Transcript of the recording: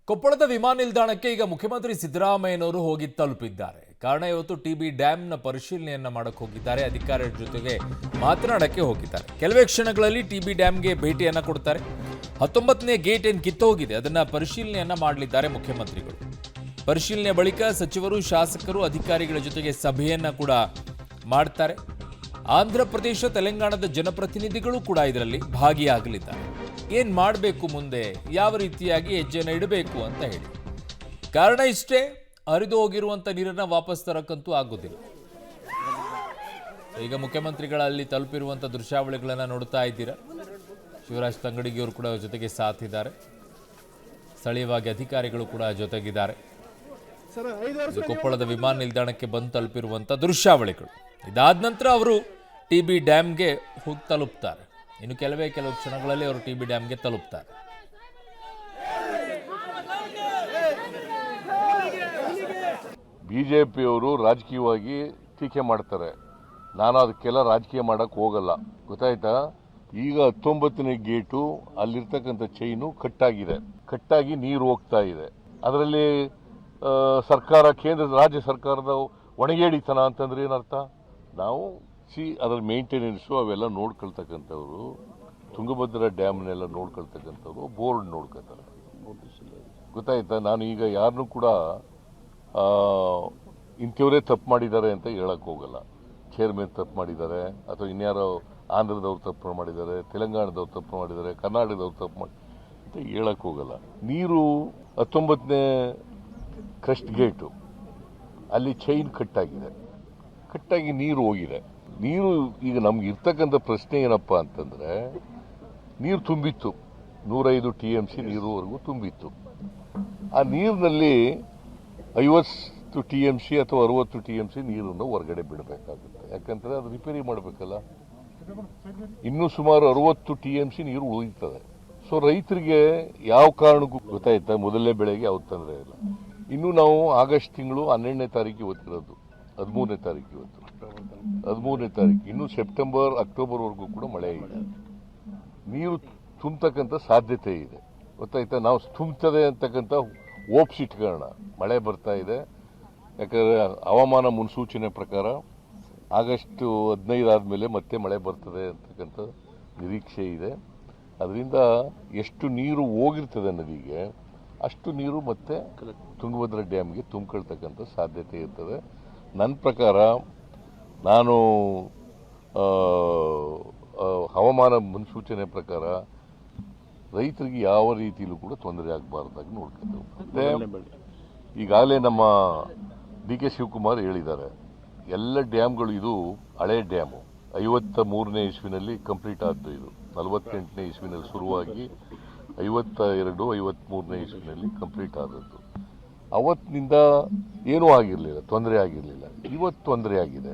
ಕೊಪ್ಪಳದ ವಿಮಾನ ನಿಲ್ದಾಣಕ್ಕೆ ಈಗ ಮುಖ್ಯಮಂತ್ರಿ ಸಿದ್ದರಾಮಯ್ಯನವರು ಹೋಗಿ ತಲುಪಿದ್ದಾರೆ. ಕಾರಣ ಇವತ್ತು ಟಿಬಿ ಡ್ಯಾಂನ ಪರಿಶೀಲನೆಯನ್ನ ಮಾಡಕ್ಕೆ ಹೋಗಿದ್ದಾರೆ. ಅಧಿಕಾರಿಗಳ ಜೊತೆಗೆ ಮಾತನಾಡಕ್ಕೆ ಹೋಗಿದ್ದಾರೆ. ಕೆಲವೇ ಕ್ಷಣಗಳಲ್ಲಿ ಟಿಬಿ ಡ್ಯಾಂಗೆ ಭೇಟಿಯನ್ನ ಕೊಡ್ತಾರೆ. 19ನೇ ಗೇಟ್ ಏನು ಕಿತ್ತೋಗಿದೆ ಅದನ್ನ ಪರಿಶೀಲನೆಯನ್ನ ಮಾಡಲಿದ್ದಾರೆ ಮುಖ್ಯಮಂತ್ರಿಗಳು. ಪರಿಶೀಲನೆ ಬಳಿಕ ಸಚಿವರು, ಶಾಸಕರು, ಅಧಿಕಾರಿಗಳ ಜೊತೆಗೆ ಸಭೆಯನ್ನ ಕೂಡ ಮಾಡ್ತಾರೆ. ಆಂಧ್ರ ಪ್ರದೇಶ, ತೆಲಂಗಾಣದ ಜನಪ್ರತಿನಿಧಿಗಳು ಕೂಡ ಇದರಲ್ಲಿ ಭಾಗಿಯಾಗಲಿದ್ದಾರೆ. ಏನ್ ಮಾಡಬೇಕು, ಮುಂದೆ ಯಾವ ರೀತಿಯಾಗಿ ಹೆಜ್ಜೆಯನ್ನು ಇಡಬೇಕು ಅಂತ ಹೇಳಿ. ಕಾರಣ ಇಷ್ಟೇ, ಹರಿದು ಹೋಗಿರುವಂತ ನೀರನ್ನ ವಾಪಸ್ ತರಕ್ಕಂತೂ ಆಗೋದಿಲ್ಲ. ಈಗ ಮುಖ್ಯಮಂತ್ರಿಗಳಲ್ಲಿ ತಲುಪಿರುವಂತ ದೃಶ್ಯಾವಳಿಗಳನ್ನ ನೋಡ್ತಾ ಇದ್ದೀರಾ. ಶಿವರಾಜ್ ತಂಗಡಿಗಿಯವರು ಕೂಡ ಜೊತೆಗೆ ಸಾಥಿದ್ದಾರೆ. ಸ್ಥಳೀಯವಾಗಿ ಅಧಿಕಾರಿಗಳು ಕೂಡ ಜೊತೆಗಿದ್ದಾರೆ. ಇದು ಕೊಪ್ಪಳದ ವಿಮಾನ ನಿಲ್ದಾಣಕ್ಕೆ ಬಂದು ತಲುಪಿರುವಂತ ದೃಶ್ಯಾವಳಿಗಳು. ಇದಾದ ನಂತರ ಅವರು ಟಿಬಿ ಡ್ಯಾಂಗೆ ಹೋಗಿ ತಲುಪ್ತಾರೆ. ಇನ್ನು ಕೆಲವು ಕ್ಷಣಗಳಲ್ಲಿ ಅವರು ಟಿಬಿ ಡ್ಯಾಂಗೆ ತಲುಪ್ತಾರೆ. ಬಿಜೆಪಿಯವರು ರಾಜಕೀಯವಾಗಿ ಟೀಕೆ ಮಾಡ್ತಾರೆ. ನಾನು ಅದಕ್ಕೆಲ್ಲ ರಾಜಕೀಯ ಮಾಡಕ್ ಹೋಗಲ್ಲ, ಗೊತ್ತಾಯ್ತಾ. ಈಗ 19ನೇ ಗೇಟು ಅಲ್ಲಿರ್ತಕ್ಕಂಥ ಚೈನು ಕಟ್ಟಾಗಿ ನೀರು ಹೋಗ್ತಾ ಇದೆ. ಅದರಲ್ಲಿ ಸರ್ಕಾರ, ರಾಜ್ಯ ಸರ್ಕಾರದ ಒಣಗೇಡಿತನ ಅಂತಂದ್ರೆ ಏನರ್ಥ? ನಾವು ಅದರ ಮೇಂಟೆನೆನ್ಸು ಅವೆಲ್ಲ ನೋಡ್ಕೊಳ್ತಕ್ಕಂಥವ್ರು, ತುಂಗಭದ್ರಾ ಡ್ಯಾಮ್ನೆಲ್ಲ ನೋಡ್ಕೊಳ್ತಕ್ಕಂಥವ್ರು ಬೋರ್ಡ್ ನೋಡ್ಕೊತಾರೆ, ಗೊತ್ತಾಯ್ತಾ. ನಾನು ಈಗ ಯಾರನ್ನೂ ಕೂಡ ಇಂಥವರೇ ತಪ್ಪು ಮಾಡಿದ್ದಾರೆ ಅಂತ ಹೇಳಕ್ ಹೋಗಲ್ಲ. ಚೇರ್ಮನ್ ತಪ್ಪು ಮಾಡಿದ್ದಾರೆ, ಅಥವಾ ಇನ್ಯಾರೋ ಆಂಧ್ರದವ್ರು ತಪ್ಪು ಮಾಡಿದ್ದಾರೆ, ತೆಲಂಗಾಣದವ್ರು ತಪ್ಪು ಮಾಡಿದ್ದಾರೆ, ಕರ್ನಾಟಕದವ್ರು ತಪ್ಪು ಮಾಡಿ ಅಂತ ಹೇಳಕ್ ಹೋಗಲ್ಲ. ನೀರು 19ನೇ ಕ್ರಸ್ಟ್ ಗೇಟು ಅಲ್ಲಿ ಚೈನ್ ಕಟ್ಟಾಗಿ ನೀರು ಹೋಗಿದೆ. ನೀರು ಈಗ ನಮ್ಗೆ ಇರ್ತಕ್ಕಂಥ ಪ್ರಶ್ನೆ ಏನಪ್ಪಾ ಅಂತಂದ್ರೆ, ನೀರು ತುಂಬಿತ್ತು, 105 TMC ನೀರುವರೆಗೂ ತುಂಬಿತ್ತು. ಆ ನೀರಿನಲ್ಲಿ 50 TMC ಅಥವಾ 60 TMC ನೀರನ್ನು ಹೊರಗಡೆ ಬಿಡಬೇಕಾಗುತ್ತೆ. ಯಾಕಂದ್ರೆ ಅದು ರಿಪೇರಿ ಮಾಡಬೇಕಲ್ಲ. ಇನ್ನೂ ಸುಮಾರು 60 TMC ನೀರು ಉಳಿಯುತ್ತದೆ. ಸೊ ರೈತರಿಗೆ ಯಾವ ಕಾರಣಕ್ಕೂ, ಗೊತ್ತಾಯ್ತಾ, ಮೊದಲನೇ ಬೆಳೆಗೆ ಯಾವ ತೊಂದರೆ ಇಲ್ಲ. ಇನ್ನು ನಾವು ಆಗಸ್ಟ್ ತಿಂಗಳು 12ನೇ ತಾರೀಕು ಇವತ್ತಿರೋದು, 13ನೇ ತಾರೀಕು ಇವತ್ತು, 13ನೇ ತಾರೀಕು. ಇನ್ನು ಸೆಪ್ಟೆಂಬರ್, ಅಕ್ಟೋಬರ್ವರೆಗೂ ಕೂಡ ಮಳೆ ಇದೆ. ನೀರು ತುಂಬತಕ್ಕಂಥ ಸಾಧ್ಯತೆ ಇದೆ, ಗೊತ್ತಾಯ್ತಾ. ನಾವು ತುಂಬುತ್ತದೆ ಅಂತಕ್ಕಂಥ ಓಪ್ಸ್ ಇಟ್ಕೊಳ್ಳೋಣ. ಮಳೆ ಬರ್ತಾ ಇದೆ, ಯಾಕಂದ್ರೆ ಹವಾಮಾನ ಮುನ್ಸೂಚನೆ ಪ್ರಕಾರ ಆಗಸ್ಟ್ 15 ಆದಮೇಲೆ ಮತ್ತೆ ಮಳೆ ಬರ್ತದೆ ಅಂತಕ್ಕಂಥ ನಿರೀಕ್ಷೆ ಇದೆ. ಅದರಿಂದ ಎಷ್ಟು ನೀರು ಹೋಗಿರ್ತದೆ ನದಿಗೆ, ಅಷ್ಟು ನೀರು ಮತ್ತೆ ತುಂಗಭದ್ರಾ ಡ್ಯಾಮ್ಗೆ ತುಂಬಿಕೊಳ್ತಕ್ಕಂಥ ಸಾಧ್ಯತೆ ಇರ್ತದೆ. ನನ್ನ ಪ್ರಕಾರ, ನಾನು ಹವಾಮಾನ ಮುನ್ಸೂಚನೆ ಪ್ರಕಾರ ರೈತರಿಗೆ ಯಾವ ರೀತಿಯಲ್ಲೂ ಕೂಡ ತೊಂದರೆ ಆಗಬಾರ್ದಾಗಿ ನೋಡ್ಕೊಳ್ತೇವೆ. ಮತ್ತೆ ಈಗಾಗಲೇ ನಮ್ಮ DK ಶಿವಕುಮಾರ್ ಹೇಳಿದ್ದಾರೆ, ಎಲ್ಲ ಡ್ಯಾಮ್ಗಳು, ಇದು ಹಳೆ ಡ್ಯಾಮು, 53ನೇ ಇಸ್ವಿನಲ್ಲಿ ಕಂಪ್ಲೀಟ್ ಆದ್ದು. ಇದು 48ನೇ ಇಸ್ವಿನಲ್ಲಿ ಶುರುವಾಗಿ 52, 53ನೇ ಇಸ್ವಿನಲ್ಲಿ ಕಂಪ್ಲೀಟ್ ಆದದ್ದು. ಅವತ್ತಿನಿಂದ ಏನೂ ಆಗಿರಲಿಲ್ಲ, ತೊಂದರೆ ಆಗಿರಲಿಲ್ಲ. ಇವತ್ತು ತೊಂದರೆ ಆಗಿದೆ.